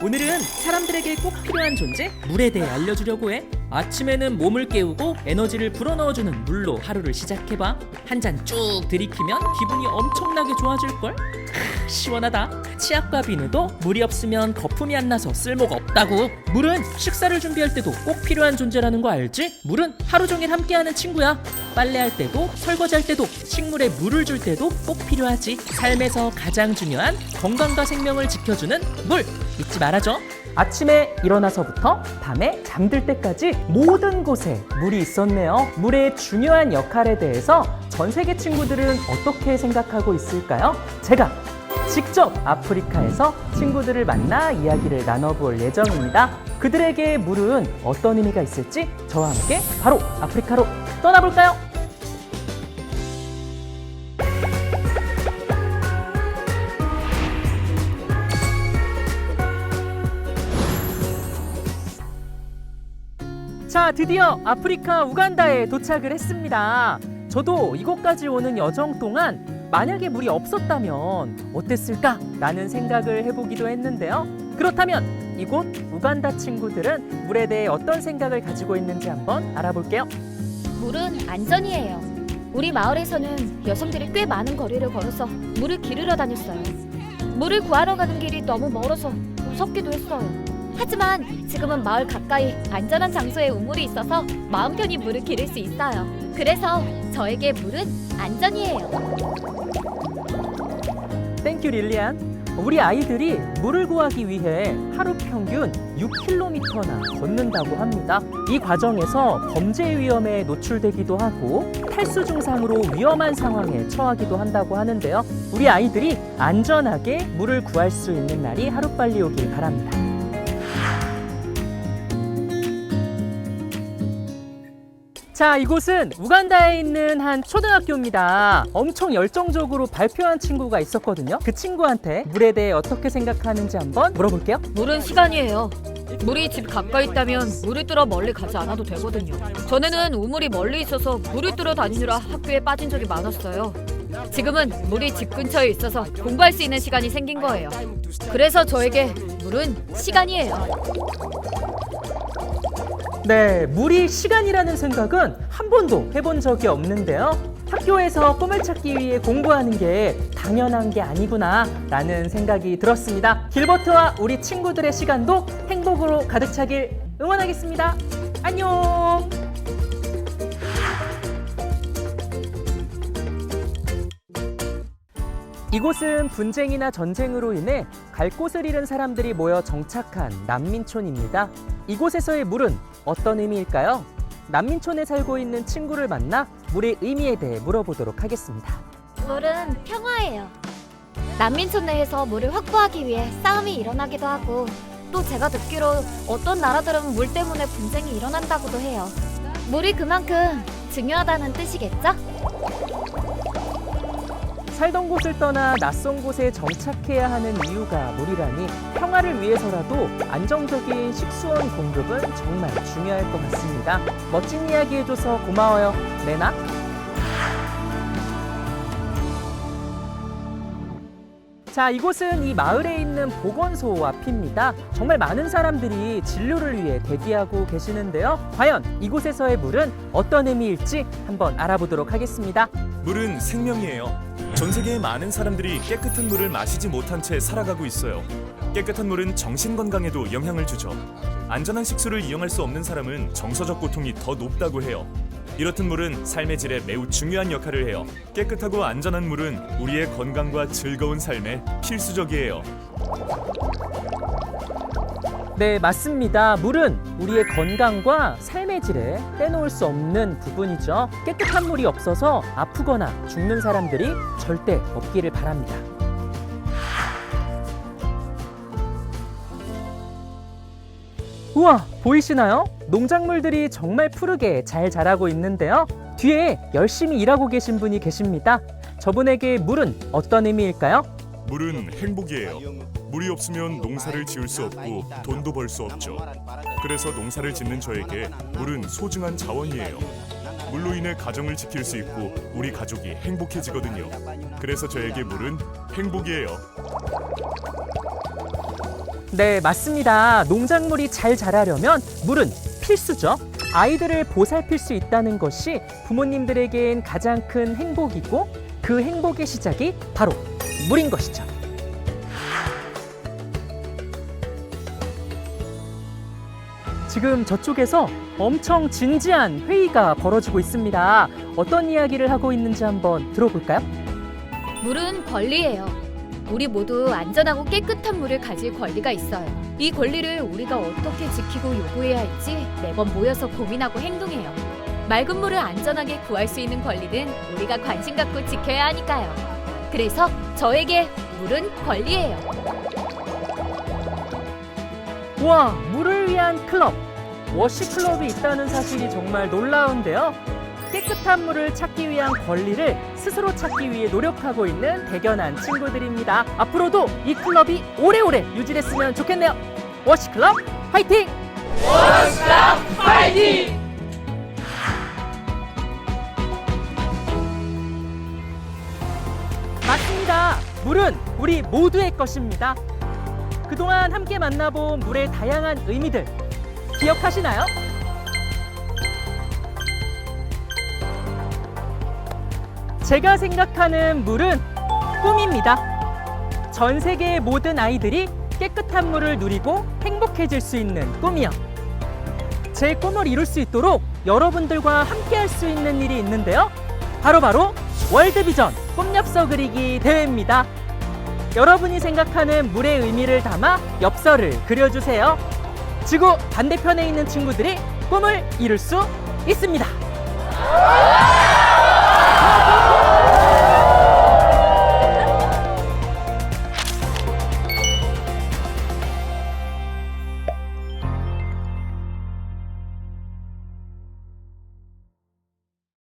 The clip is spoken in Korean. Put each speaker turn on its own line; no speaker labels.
오늘은 사람들에게 꼭 필요한 존재, 물에 대해 알려주려고 해. 아침에는 몸을 깨우고 에너지를 불어넣어주는 물로 하루를 시작해봐. 한 잔 쭉 들이키면 기분이 엄청나게 좋아질걸? 시원하다. 치약과 비누도 물이 없으면 거품이 안 나서 쓸모가 없다고. 물은 식사를 준비할 때도 꼭 필요한 존재라는 거 알지? 물은 하루 종일 함께하는 친구야. 빨래할 때도 설거지할 때도 식물에 물을 줄 때도 꼭 필요하지. 삶에서 가장 중요한 건강과 생명을 지켜주는 물 잊지 말아줘. 아침에 일어나서부터 밤에 잠들 때까지 모든 곳에 물이 있었네요. 물의 중요한 역할에 대해서 전 세계 친구들은 어떻게 생각하고 있을까요? 제가 직접 아프리카에서 친구들을 만나 이야기를 나눠볼 예정입니다. 그들에게 물은 어떤 의미가 있을지 저와 함께 바로 아프리카로 떠나볼까요? 자, 드디어 아프리카 우간다에 도착을 했습니다. 저도 이곳까지 오는 여정 동안 만약에 물이 없었다면 어땠을까? 라는 생각을 해보기도 했는데요. 그렇다면 이곳 우간다 친구들은 물에 대해 어떤 생각을 가지고 있는지 한번 알아볼게요.
물은 안전이에요. 우리 마을에서는 여성들이 꽤 많은 거리를 걸어서 물을 기르러 다녔어요. 물을 구하러 가는 길이 너무 멀어서 무섭기도 했어요. 하지만 지금은 마을 가까이 안전한 장소에 우물이 있어서 마음 편히 물을 기를 수 있어요. 그래서 저에게 물은 안전이에요.
땡큐 릴리안. 우리 아이들이 물을 구하기 위해 하루 평균 6km나 걷는다고 합니다. 이 과정에서 범죄 위험에 노출되기도 하고 탈수 증상으로 위험한 상황에 처하기도 한다고 하는데요. 우리 아이들이 안전하게 물을 구할 수 있는 날이 하루빨리 오길 바랍니다. 자, 이곳은 우간다에 있는 한 초등학교입니다. 엄청 열정적으로 발표한 친구가 있었거든요. 그 친구한테 물에 대해 어떻게 생각하는지 한번 물어볼게요.
물은 시간이에요. 물이 집 가까이 있다면 물을 뜨러 멀리 가지 않아도 되거든요. 전에는 우물이 멀리 있어서 물을 뜨러 다니느라 학교에 빠진 적이 많았어요. 지금은 물이 집 근처에 있어서 공부할 수 있는 시간이 생긴 거예요. 그래서 저에게 물은 시간이에요.
네, 물이 시간이라는 생각은 한 번도 해본 적이 없는데요. 학교에서 꿈을 찾기 위해 공부하는 게 당연한 게 아니구나 라는 생각이 들었습니다. 길버트와 우리 친구들의 시간도 행복으로 가득 차길 응원하겠습니다. 안녕! 이곳은 분쟁이나 전쟁으로 인해 갈 곳을 잃은 사람들이 모여 정착한 난민촌입니다. 이곳에서의 물은 어떤 의미일까요? 난민촌에 살고 있는 친구를 만나 물의 의미에 대해 물어보도록 하겠습니다.
물은 평화예요. 난민촌 내에서 물을 확보하기 위해 싸움이 일어나기도 하고 또 제가 듣기로 어떤 나라들은 물 때문에 분쟁이 일어난다고도 해요. 물이 그만큼 중요하다는 뜻이겠죠?
살던 곳을 떠나 낯선 곳에 정착해야 하는 이유가 물이라니 평화를 위해서라도 안정적인 식수원 공급은 정말 중요할 것 같습니다. 멋진 이야기 해줘서 고마워요, 레나. 자, 이곳은 이 마을에 있는 보건소 앞입니다. 정말 많은 사람들이 진료를 위해 대기하고 계시는데요. 과연 이곳에서의 물은 어떤 의미일지 한번 알아보도록 하겠습니다.
물은 생명이에요. 전 세계의 많은 사람들이 깨끗한 물을 마시지 못한 채 살아가고 있어요. 깨끗한 물은 정신 건강에도 영향을 주죠. 안전한 식수를 이용할 수 없는 사람은 정서적 고통이 더 높다고 해요. 이렇듯 물은 삶의 질에 매우 중요한 역할을 해요. 깨끗하고 안전한 물은 우리의 건강과 즐거운 삶에 필수적이에요.
네, 맞습니다. 물은 우리의 건강과 삶의 질에 빼놓을 수 없는 부분이죠. 깨끗한 물이 없어서 아프거나 죽는 사람들이 절대 없기를 바랍니다. 우와, 보이시나요? 농작물들이 정말 푸르게 잘 자라고 있는데요. 뒤에 열심히 일하고 계신 분이 계십니다. 저분에게 물은 어떤 의미일까요?
물은 행복이에요. 물이 없으면 농사를 지을 수 없고 돈도 벌 수 없죠. 그래서 농사를 짓는 저에게 물은 소중한 자원이에요. 물로 인해 가정을 지킬 수 있고 우리 가족이 행복해지거든요. 그래서 저에게 물은 행복이에요.
네, 맞습니다. 농작물이 잘 자라려면 물은 필수죠. 아이들을 보살필 수 있다는 것이 부모님들에겐 가장 큰 행복이고 그 행복의 시작이 바로 물인 것이죠. 지금 저쪽에서 엄청 진지한 회의가 벌어지고 있습니다. 어떤 이야기를 하고 있는지 한번 들어볼까요?
물은 권리예요. 우리 모두 안전하고 깨끗한 물을 가질 권리가 있어요. 이 권리를 우리가 어떻게 지키고 요구해야 할지 매번 모여서 고민하고 행동해요. 맑은 물을 안전하게 구할 수 있는 권리는 우리가 관심 갖고 지켜야 하니까요. 그래서 저에게 물은 권리예요.
와, 물을 위한 클럽, 워시클럽이 있다는 사실이 정말 놀라운데요. 깨끗한 물을 찾기 위한 권리를 스스로 찾기 위해 노력하고 있는 대견한 친구들입니다. 앞으로도 이 클럽이 오래오래 유지됐으면 좋겠네요. 워시클럽 화이팅! 워시클럽 화이팅! 맞습니다. 물은 우리 모두의 것입니다. 그동안 함께 만나본 물의 다양한 의미들 기억하시나요? 제가 생각하는 물은 꿈입니다. 전 세계의 모든 아이들이 깨끗한 물을 누리고 행복해질 수 있는 꿈이요. 제 꿈을 이룰 수 있도록 여러분들과 함께 할 수 있는 일이 있는데요. 바로 월드비전 꿈엽서 그리기 대회입니다. 여러분이 생각하는 물의 의미를 담아 엽서를 그려주세요. 지구 반대편에 있는 친구들이 꿈을 이룰 수 있습니다.